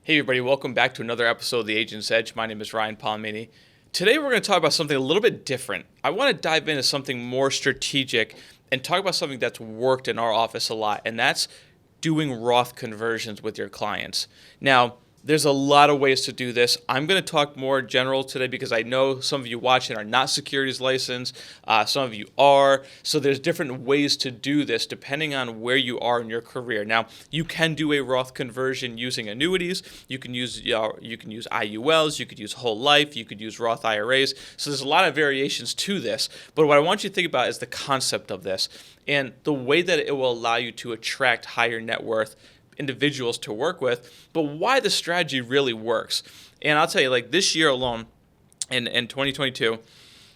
Hey everybody, welcome back to another episode of The Agent's Edge. My name is Ryan Polimeni. Today we're going to talk about something a little bit different. I want to dive into something more strategic and talk about something that's worked in our office a lot, and that's doing Roth conversions with your clients. Now, there's a lot of ways to do this. I'm going to talk more general today because I know some of you watching are not securities licensed, some of you are. So there's different ways to do this depending on where you are in your career. Now, you can do a Roth conversion using annuities. You can use IULs. You could use whole life. You could use Roth IRAs. So there's a lot of variations to this. But what I want you to think about is the concept of this and the way that it will allow you to attract higher net worth individuals to work with, but why the strategy really works. And I'll tell you, like this year alone, in 2022,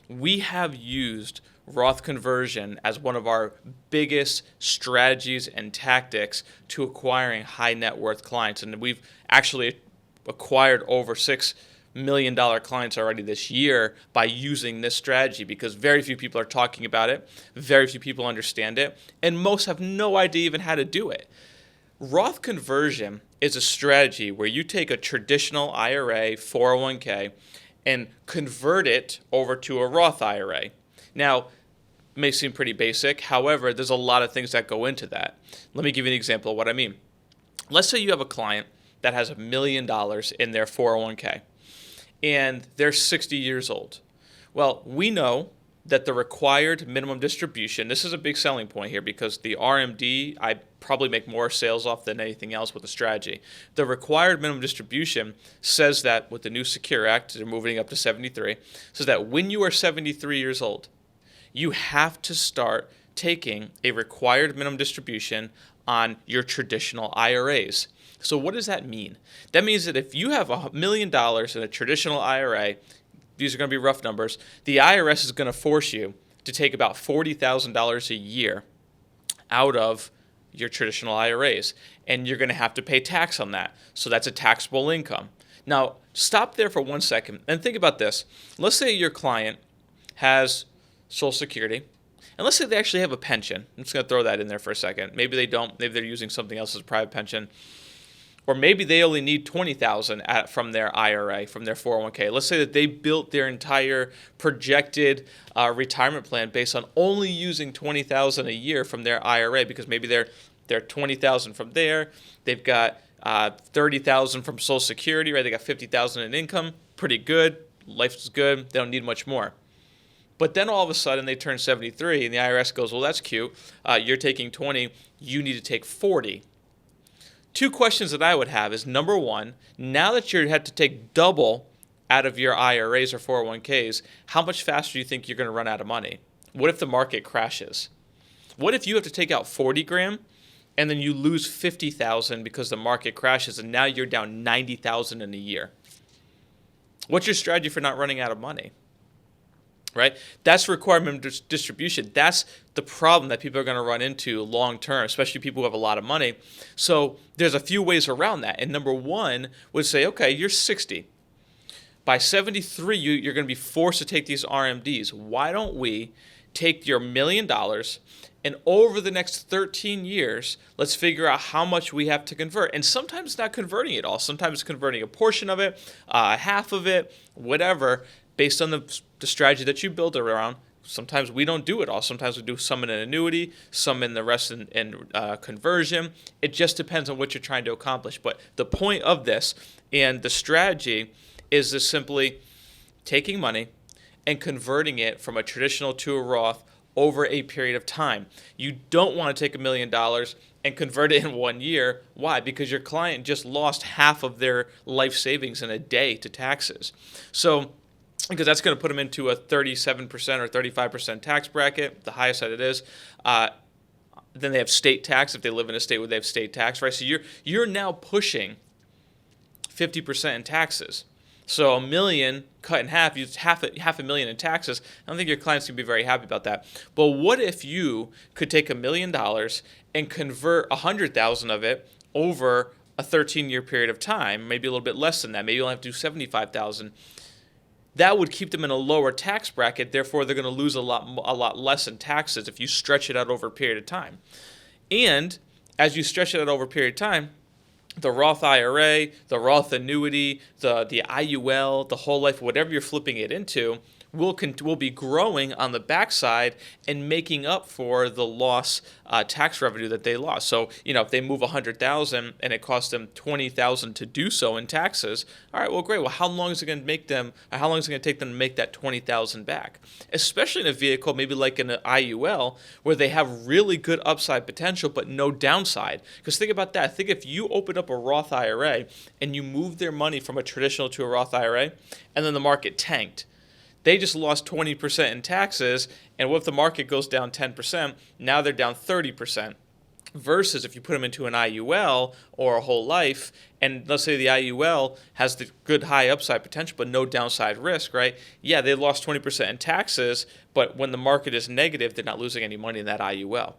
we have used Roth conversion as one of our biggest strategies and tactics to acquiring high net worth clients. And we've actually acquired over $6 million clients already this year by using this strategy because very few people are talking about it, very few people understand it, and most have no idea even how to do it. Roth conversion is a strategy where you take a traditional IRA, 401k, and convert it over to a Roth IRA. Now, it may seem pretty basic. However, there's a lot of things that go into that. Let me give you an example of what I mean. Let's say you have a client that has $1 million in their 401k, and they're 60 years old. Well, we know that the required minimum distribution, this is a big selling point here because the RMD, I probably make more sales off than anything else with the strategy. The required minimum distribution says that with the new Secure Act, they're moving up to 73, says that when you are 73 years old, you have to start taking a required minimum distribution on your traditional IRAs. So what does that mean? That means that if you have $1 million in a traditional IRA, these are going to be rough numbers, the IRS is going to force you to take about $40,000 a year out of your traditional IRAs, and you're going to have to pay tax on that. So that's a taxable income. Now, stop there for 1 second and think about this. Let's say your client has Social Security, and let's say they actually have a pension. I'm just going to throw that in there for a second. Maybe they don't. Maybe they're using something else as a private pension. Or maybe they only need $20,000 from their IRA, from their 401k. Let's say that they built their entire projected retirement plan based on only using $20,000 a year from their IRA because maybe they're $20,000 from there. They've got $30,000 from Social Security, right? They got $50,000 in income, pretty good. Life is good. They don't need much more. But then all of a sudden they turn 73, and the IRS goes, "Well, that's cute. You're taking 20. You need to take 40." Two questions that I would have is, number one, now that you had to take double out of your IRAs or 401ks, how much faster do you think you're going to run out of money? What if the market crashes? What if you have to take out 40 grand and then you lose 50,000 because the market crashes and now you're down 90,000 in a year? What's your strategy for not running out of money? Right? That's requirement distribution. That's the problem that people are going to run into long term, especially people who have a lot of money. So there's a few ways around that. And number one would say, okay, you're 60. By 73, you're going to be forced to take these RMDs. Why don't we take your $1 million and over the next 13 years, let's figure out how much we have to convert. And sometimes it's not converting it all. Sometimes it's converting a portion of it, half of it, whatever, based on the strategy that you build around. Sometimes we don't do it all. Sometimes we do some in an annuity, some in the rest in conversion. It just depends on what you're trying to accomplish. But the point of this and the strategy is just simply taking money and converting it from a traditional to a Roth over a period of time. You don't want to take $1 million and convert it in 1 year. Why? Because your client just lost half of their life savings in a day to taxes. So because that's going to put them into a 37% or 35% tax bracket, the highest that it is. Then they have state tax if they live in a state where they have state tax, right? So you're now pushing 50% in taxes. So $1 million cut in half, you half a million in taxes. I don't think your clients can be very happy about that. But what if you could take $1 million and convert 100,000 of it over a 13-year period of time, maybe a little bit less than that. Maybe you'll have to do 75,000. That would keep them in a lower tax bracket. Therefore, they're going to lose a lot less in taxes if you stretch it out over a period of time. And as you stretch it out over a period of time, the Roth IRA, the Roth annuity, the IUL, the whole life, whatever you're flipping it into, will be growing on the backside and making up for the loss tax revenue that they lost. So if they move 100,000 and it costs them 20,000 to do so in taxes, all right, well, great. Well, how long is it going to make them? How long is it going to take them to make that 20,000 back? Especially in a vehicle maybe like an IUL where they have really good upside potential but no downside. Because think about that. Think if you open up a Roth IRA and you move their money from a traditional to a Roth IRA, and then the market tanked. They just lost 20% in taxes, and what if the market goes down 10%? Now they're down 30%. Versus if you put them into an IUL or a whole life, and let's say the IUL has the good high upside potential but no downside risk, right? Yeah, they lost 20% in taxes, but when the market is negative, they're not losing any money in that IUL.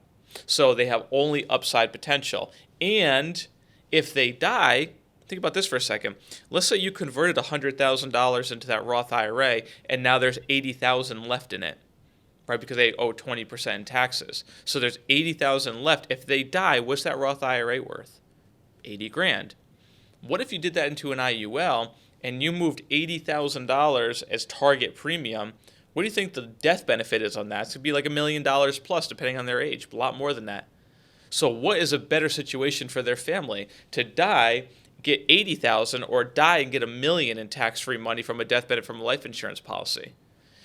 So they have only upside potential. And if they die, think about this for a second. Let's say you converted $100,000 into that Roth IRA, and now there's $80,000 left in it, right? Because they owe 20% in taxes. So there's $80,000 left. If they die, what's that Roth IRA worth? 80 grand. What if you did that into an IUL and you moved $80,000 as target premium? What do you think the death benefit is on that? It's going to be like $1 million plus, depending on their age, a lot more than that. So what is a better situation for their family? To die, get 80,000, or die and get $1 million in tax-free money from a death benefit from a life insurance policy.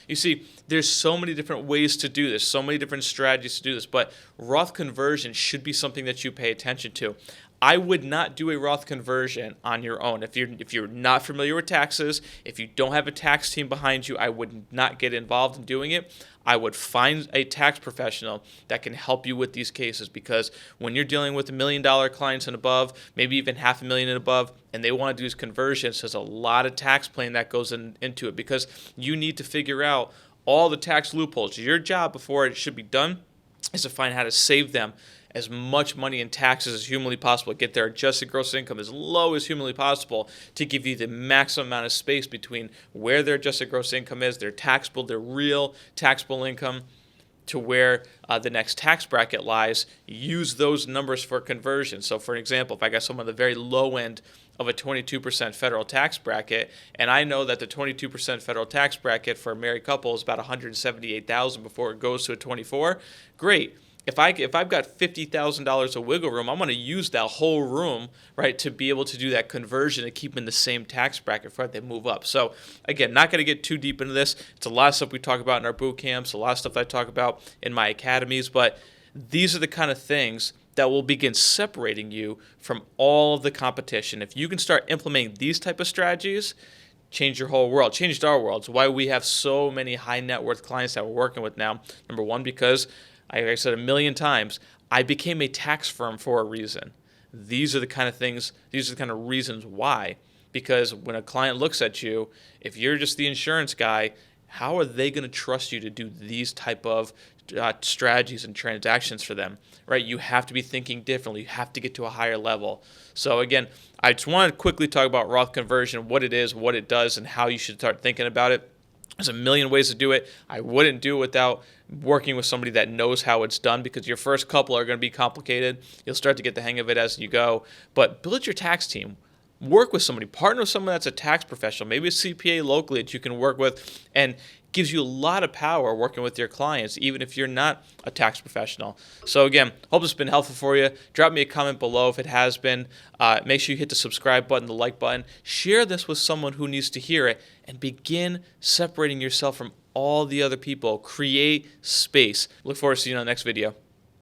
You see, there's so many different ways to do this, so many different strategies to do this, but Roth conversion should be something that you pay attention to. I would not do a Roth conversion on your own. If you're not familiar with taxes, if you don't have a tax team behind you, I would not get involved in doing it. I would find a tax professional that can help you with these cases, because when you're dealing with $1 million clients and above, maybe even $500,000 and above, and they want to do these conversions, there's a lot of tax planning that goes into it, because you need to figure out all the tax loopholes. Your job before it should be done is to find how to save them as much money in taxes as humanly possible, get their adjusted gross income as low as humanly possible to give you the maximum amount of space between where their adjusted gross income is, their taxable, their real taxable income, to where the next tax bracket lies. Use those numbers for conversion. So for example, if I got someone at the very low end of a 22% federal tax bracket, and I know that the 22% federal tax bracket for a married couple is about $178,000 before it goes to a 24, great. If I've got $50,000 of wiggle room, I'm going to use that whole room, right, to be able to do that conversion and keep them in the same tax bracket before they move up. So again, not going to get too deep into this. It's a lot of stuff we talk about in our boot camps, a lot of stuff I talk about in my academies, but these are the kind of things that will begin separating you from all of the competition. If you can start implementing these type of strategies, change your whole world, changed our world. It's why we have so many high net worth clients that we're working with now. Number one, because like I said 1,000,000 times, I became a tax firm for a reason. These are the kind of things, these are the kind of reasons why. Because when a client looks at you, if you're just the insurance guy, how are they going to trust you to do these type of strategies and transactions for them, right? You have to be thinking differently. You have to get to a higher level. So again, I just want to quickly talk about Roth conversion, what it is, what it does, and how you should start thinking about it. There's a million ways to do it. I wouldn't do it without working with somebody that knows how it's done, because your first couple are going to be complicated. You'll start to get the hang of it as you go. But build your tax team. Work with somebody. Partner with someone that's a tax professional, maybe a CPA locally that you can work with, and gives you a lot of power working with your clients, even if you're not a tax professional. So again, hope it's been helpful for you. Drop me a comment below if it has been. Make sure you hit the subscribe button, the like button. Share this with someone who needs to hear it, and begin separating yourself from all the other people. Create space. Look forward to seeing you on the next video.